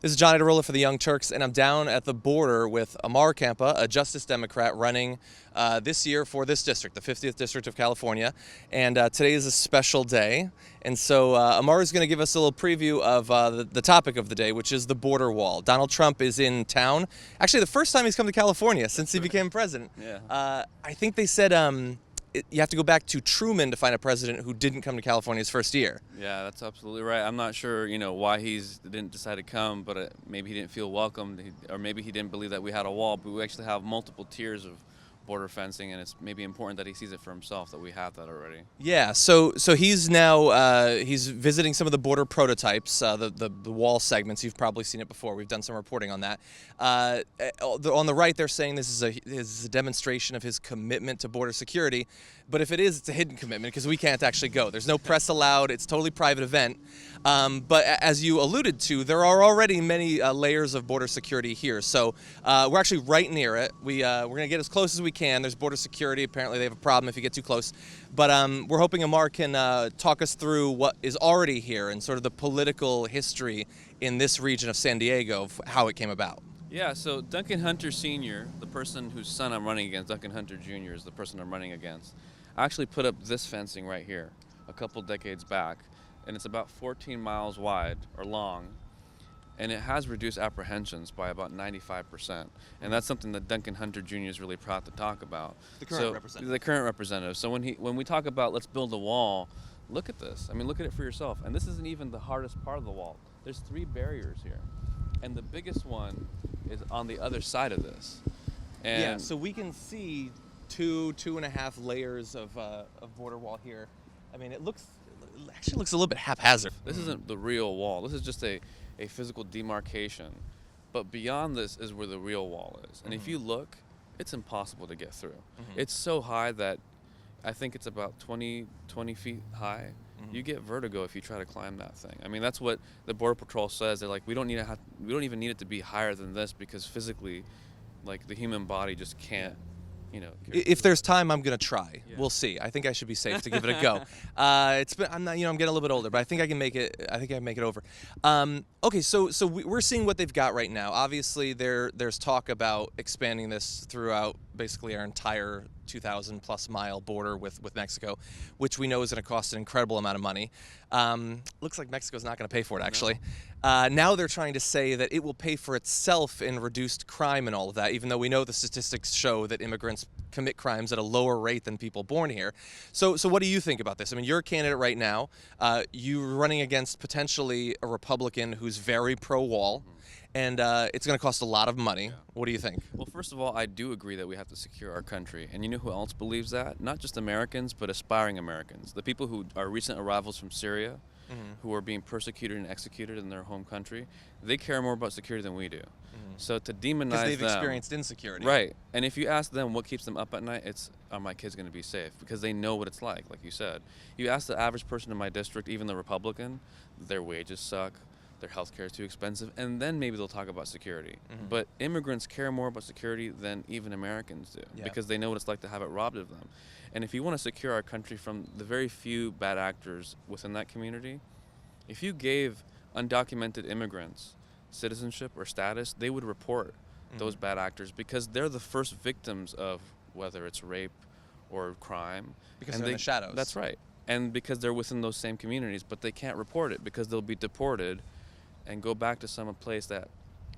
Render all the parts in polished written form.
This is John Adarola for the Young Turks, and I'm down at the border with Amar Campa, a Justice Democrat running this year for this district, the 50th District of California. And today is a special day. And so Amar is going to give us a little preview of the topic of the day, which is the border wall. Donald Trump is in town. Actually, the first time he's come to California since he became president. Yeah. I think they said you have to go back to Truman to find a president who didn't come to California his first year. Yeah, that's absolutely right. I'm not sure, why he didn't decide to come, but maybe he didn't feel welcomed, or maybe he didn't believe that we had a wall. But we actually have multiple tiers of border fencing, and it's maybe important that he sees it for himself that we have that already. Yeah, so he's now he's visiting some of the border prototypes, the wall segments. You've probably seen it before. We've done some reporting on that. On the right, they're saying this is a demonstration of his commitment to border security. But if it is, it's a hidden commitment because we can't actually go. There's no press allowed. It's a totally private event. But as you alluded to, there are already many layers of border security here. So we're actually right near it. We're going to get as close as we can. There's border security. Apparently they have a problem if you get too close. But we're hoping Amar can talk us through what is already here and sort of the political history in this region of San Diego of how it came about. Yeah, so Duncan Hunter Sr., the person whose son I'm running against, Duncan Hunter Jr. is the person I'm running against, actually put up this fencing right here a couple decades back, and it's about 14 miles wide or long, and it has reduced apprehensions by about 95%, and that's something that Duncan Hunter Jr. is really proud to talk about. The current representative. The current representative. So when we talk about let's build a wall, look at this. I mean, look at it for yourself. And this isn't even the hardest part of the wall. There's 3 barriers here, and the biggest one is on the other side of this. And yeah, so we can see two and a half layers of border wall here. I mean, it actually looks a little bit haphazard. This isn't the real wall. This is just a physical demarcation. But beyond this is where the real wall is. And if you look, it's impossible to get through. It's so high that I think it's about 20 feet high. You get vertigo if you try to climb that thing. I mean, that's what the Border Patrol says. They're like, we don't even need it to be higher than this because physically, like, the human body just can't. If there's time, I'm gonna try. Yeah. We'll see. I think I should be safe to give it a go. I'm getting a little bit older, but I think I can make it. I think I can make it over. Okay, so we're seeing what they've got right now. Obviously, there's talk about expanding this throughout basically our entire 2,000 plus mile border with Mexico, which we know is going to cost an incredible amount of money. Looks like Mexico's not going to pay for it, actually. Now they're trying to say that it will pay for itself in reduced crime and all of that, even though we know the statistics show that immigrants commit crimes at a lower rate than people born here. So what do you think about this? I mean, you're a candidate right now. You're running against potentially a Republican who's very pro-wall, and it's going to cost a lot of money. Yeah. What do you think? Well, first of all, I do agree that we have to secure our country. And you know who else believes that? Not just Americans, but aspiring Americans. The people who are recent arrivals from Syria, who are being persecuted and executed in their home country, they care more about security than we do. So to demonize them... Because they've experienced insecurity. Right. And if you ask them what keeps them up at night, it's, are my kids going to be safe? Because they know what it's like you said. You ask the average person in my district, even the Republican, their wages suck. Their health care is too expensive, and then maybe they'll talk about security. But immigrants care more about security than even Americans do, because they know what it's like to have it robbed of them. And if you want to secure our country from the very few bad actors within that community, if you gave undocumented immigrants citizenship or status, they would report those bad actors because they're the first victims of whether it's rape or crime. Because they're in the shadows. That's right. And because they're within those same communities, but they can't report it because they'll be deported and go back to some place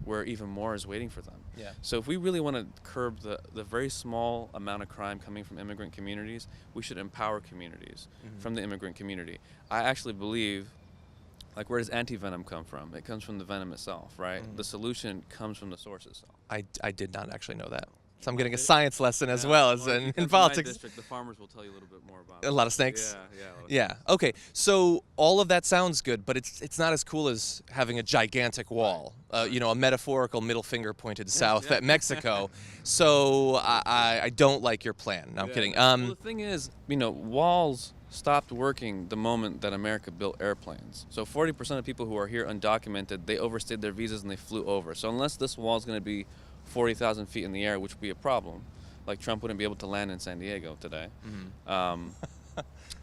where even more is waiting for them. Yeah. So if we really want to curb the very small amount of crime coming from immigrant communities, we should empower communities from the immigrant community. I actually believe, like, where does anti-venom come from? It comes from the venom itself, right? The solution comes from the source itself. I did not actually know that. So I'm getting a science lesson as well as in politics. In my district, the farmers will tell you a little bit more about it. A lot of snakes? Yeah. Okay, so all of that sounds good, but it's not as cool as having a gigantic wall, a metaphorical middle finger pointed south at Mexico. So I don't like your plan. No, I'm kidding. Well, the thing is, walls stopped working the moment that America built airplanes. So 40% of people who are here undocumented, they overstayed their visas and they flew over. So unless this wall is going to be 40,000 feet in the air, which would be a problem, like Trump wouldn't be able to land in San Diego today,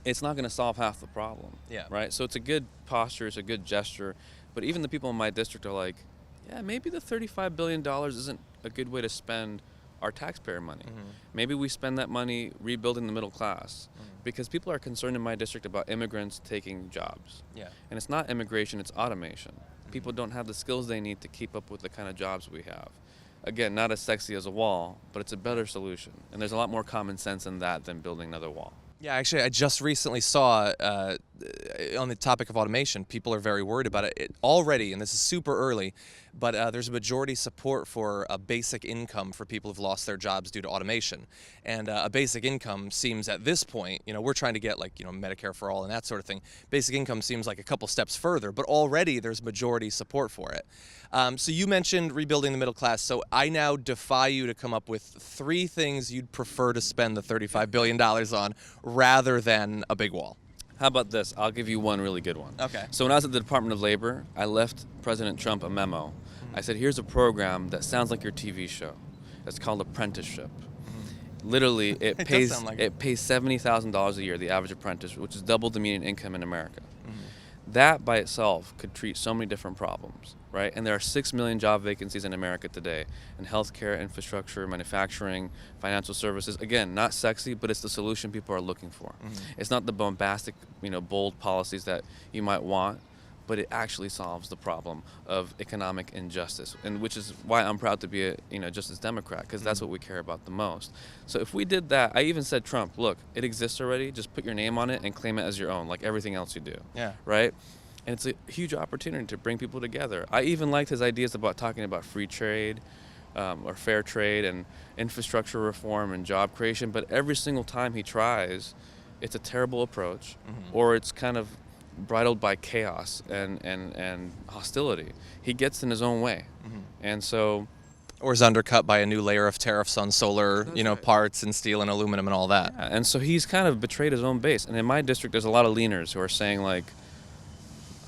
it's not going to solve half the problem. Yeah. Right? So it's a good posture, it's a good gesture, but even the people in my district are like, yeah, maybe the $35 billion isn't a good way to spend our taxpayer money. Maybe we spend that money rebuilding the middle class, because people are concerned in my district about immigrants taking jobs. Yeah. And it's not immigration, it's automation. People don't have the skills they need to keep up with the kind of jobs we have. Again, not as sexy as a wall, but it's a better solution. And there's a lot more common sense in that than building another wall. Yeah, actually, I just recently saw on the topic of automation, people are very worried about it already, and this is super early, but there's a majority support for a basic income for people who've lost their jobs due to automation. And a basic income seems at this point, we're trying to get Medicare for all and that sort of thing. Basic income seems like a couple steps further, but already there's majority support for it. So you mentioned rebuilding the middle class, so I now defy you to come up with 3 things you'd prefer to spend the $35 billion on rather than a big wall. How about this? I'll give you one really good one. Okay. So when I was at the Department of Labor, I left President Trump a memo. I said, here's a program that sounds like your TV show. It's called Apprenticeship. Literally, it pays $70,000 a year, the average apprentice, which is double the median income in America. That by itself could treat so many different problems, right? And there are 6 million job vacancies in America today in healthcare, infrastructure, manufacturing, financial services. Again, not sexy, but it's the solution people are looking for. It's not the bombastic, bold policies that you might want, but it actually solves the problem of economic injustice, and which is why I'm proud to be a Justice Democrat, because that's what we care about the most. So if we did that, I even said, Trump, look, it exists already, just put your name on it and claim it as your own, like everything else you do. Yeah. Right? And it's a huge opportunity to bring people together. I even liked his ideas about talking about free trade, or fair trade, and infrastructure reform and job creation, but every single time he tries, it's a terrible approach, or it's kind of bridled by chaos and hostility. He gets in his own way. And so, or is undercut by a new layer of tariffs on solar, parts and steel and aluminum and all that. Yeah, and so he's kind of betrayed his own base. And in my district, there's a lot of leaners who are saying, like,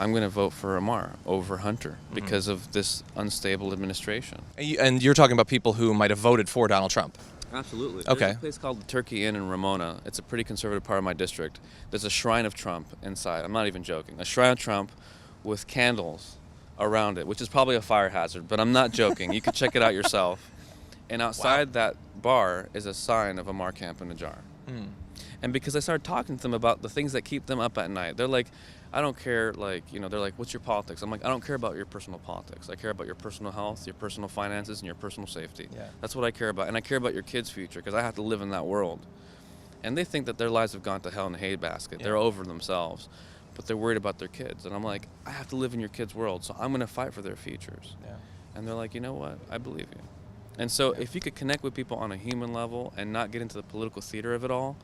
I'm going to vote for Amar over Hunter because of this unstable administration. And you're talking about people who might have voted for Donald Trump. Absolutely. Okay. There's a place called the Turkey Inn in Ramona. It's a pretty conservative part of my district. There's a shrine of Trump inside. I'm not even joking. A shrine of Trump with candles around it, which is probably a fire hazard, but I'm not joking. You can check it out yourself. And outside that bar is a sign of Amar Campa-Najjar. And because I started talking to them about the things that keep them up at night, they're like, I don't care, they're like, what's your politics? I'm like, I don't care about your personal politics. I care about your personal health, your personal finances, and your personal safety. Yeah. That's what I care about. And I care about your kids' future, because I have to live in that world. And they think that their lives have gone to hell in a hay-basket. They're over themselves, but they're worried about their kids. And I'm like, I have to live in your kids' world, so I'm going to fight for their futures. Yeah. And they're like, you know what? I believe you. And so if you could connect with people on a human level and not get into the political theater of it all,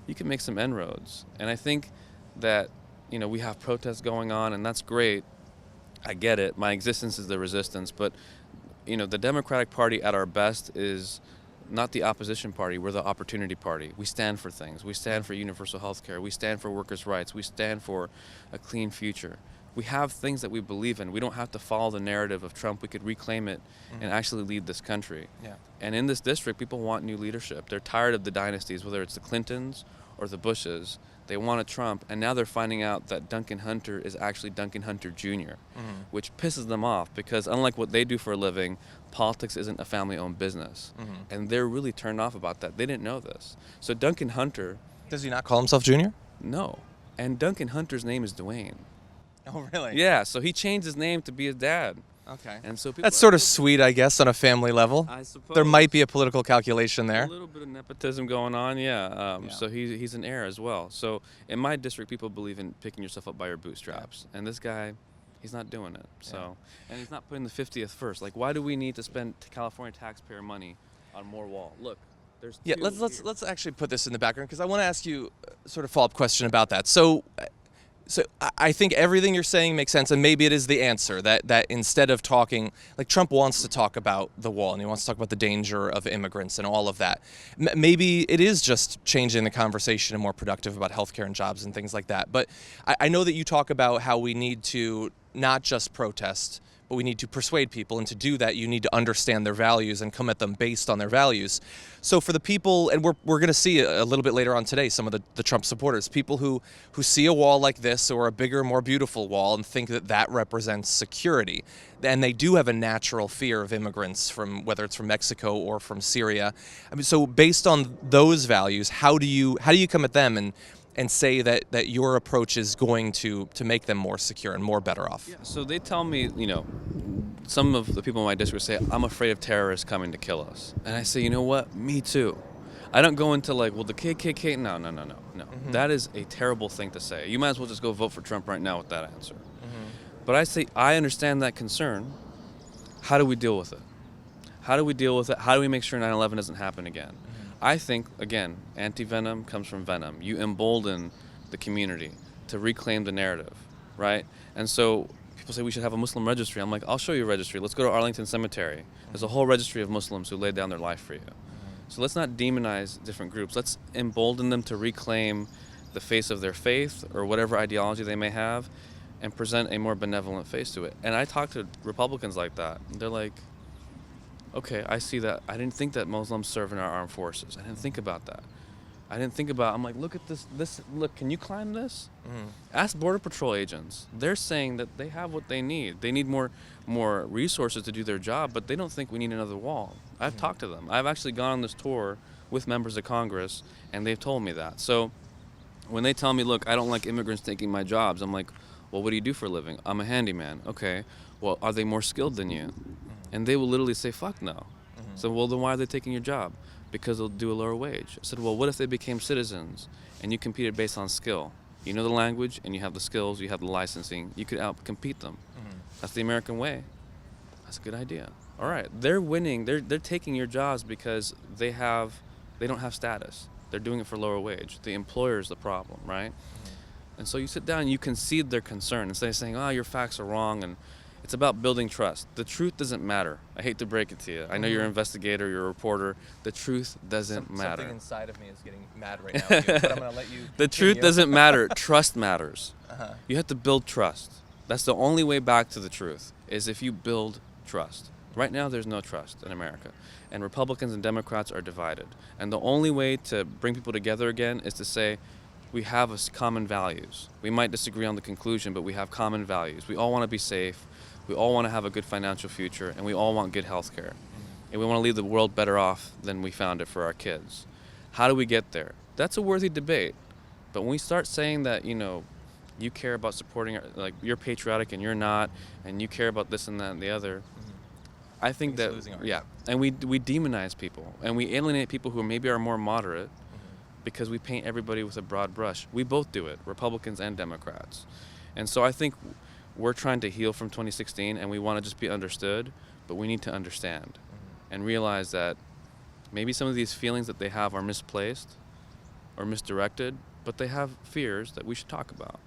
you can make some inroads. And I think that, we have protests going on, and that's great. I get it. My existence is the resistance. But, the Democratic Party at our best is not the opposition party. We're the opportunity party. We stand for things. We stand for universal health care. We stand for workers' rights. We stand for a clean future. We have things that we believe in. We don't have to follow the narrative of Trump. We could reclaim it and actually lead this country. Yeah. And in this district, people want new leadership. They're tired of the dynasties, whether it's the Clintons or the Bushes. They want a Trump, and now they're finding out that Duncan Hunter is actually Duncan Hunter Jr., which pisses them off, because unlike what they do for a living, politics isn't a family-owned business. And they're really turned off about that. They didn't know this. So Duncan Hunter... Does he not call himself Junior? No. And Duncan Hunter's name is Dwayne. Oh, really? Yeah, so he changed his name to be his dad. Okay. And so that's sort of sweet, I guess, on a family level. I suppose. There might be a political calculation there. A little bit of nepotism going on, yeah. So he's an heir as well. So in my district, people believe in picking yourself up by your bootstraps. And this guy, he's not doing it. So, and he's not putting the 50th first. Like, why do we need to spend California taxpayer money on more wall? Look, there's two let's actually put this in the background, because I want to ask you sort of follow-up question about that. So I think everything you're saying makes sense, and maybe it is the answer, that instead of talking, like Trump wants to talk about the wall, and he wants to talk about the danger of immigrants and all of that. Maybe it is just changing the conversation and more productive about healthcare and jobs and things like that. But I know that you talk about how we need to not just protest, we need to persuade people, and to do that you need to understand their values and come at them based on their values. So for the people, and we're going to see a little bit later on today some of the Trump supporters, people who see a wall like this or a bigger, more beautiful wall and think that that represents security, and they do have a natural fear of immigrants, from whether it's from Mexico or from Syria. I mean, so based on those values, how do you come at them and say that your approach is going to make them more secure and more better off? Yeah, so they tell me, some of the people in my district say, I'm afraid of terrorists coming to kill us. And I say, you know what? Me too. I don't go into like, well, the KKK, no. Mm-hmm. That is a terrible thing to say. You might as well just go vote for Trump right now with that answer. Mm-hmm. But I say, I understand that concern. How do we deal with it? How do we deal with it? How do we make sure 9/11 doesn't happen again? I think, again, anti-venom comes from venom. You embolden the community to reclaim the narrative, right? And so people say we should have a Muslim registry. I'm like, I'll show you a registry. Let's go to Arlington Cemetery. There's a whole registry of Muslims who laid down their life for you. So let's not demonize different groups. Let's embolden them to reclaim the face of their faith or whatever ideology they may have and present a more benevolent face to it. And I talk to Republicans like that. They're like, okay, I see that. I didn't think that Muslims serve in our armed forces. I didn't think about that. I'm like, look at this, look, can you climb this? Mm-hmm. Ask Border Patrol agents. They're saying that they have what they need. They need more resources to do their job, but they don't think we need another wall. I've talked to them. I've actually gone on this tour with members of Congress, and they've told me that. So when they tell me, look, I don't like immigrants taking my jobs, I'm like, well, what do you do for a living? I'm a handyman. Okay, well, are they more skilled than you? And they will literally say, fuck no. Mm-hmm. So, well, then why are they taking your job? Because they'll do a lower wage. I said, well, what if they became citizens and you competed based on skill? You know the language and you have the skills, you have the licensing, you could out-compete them. Mm-hmm. That's the American way. That's a good idea. All right, they're winning, they're taking your jobs because they don't have status. They're doing it for lower wage. The employer's the problem, right? Mm-hmm. And so you sit down and you concede their concern instead of saying, your facts are wrong, and it's about building trust. The truth doesn't matter. I hate to break it to you. I know you're an investigator, you're a reporter. The truth doesn't matter. Something inside of me is getting mad right now, but I'm going to let you The truth doesn't matter. Trust matters. Uh-huh. You have to build trust. That's the only way back to the truth, is if you build trust. Right now, there's no trust in America, and Republicans and Democrats are divided. And the only way to bring people together again is to say, we have common values. We might disagree on the conclusion, but we have common values. We all want to be safe. We all want to have a good financial future, and we all want good health care. And we want to leave the world better off than we found it for our kids. How do we get there? That's a worthy debate. But when we start saying that, you care about supporting, like, you're patriotic and you're not, and you care about this and that and the other, I think that, and we demonize people, and we alienate people who maybe are more moderate because we paint everybody with a broad brush. We both do it, Republicans and Democrats. And so I think we're trying to heal from 2016, and we want to just be understood, but we need to understand and realize that maybe some of these feelings that they have are misplaced or misdirected, but they have fears that we should talk about.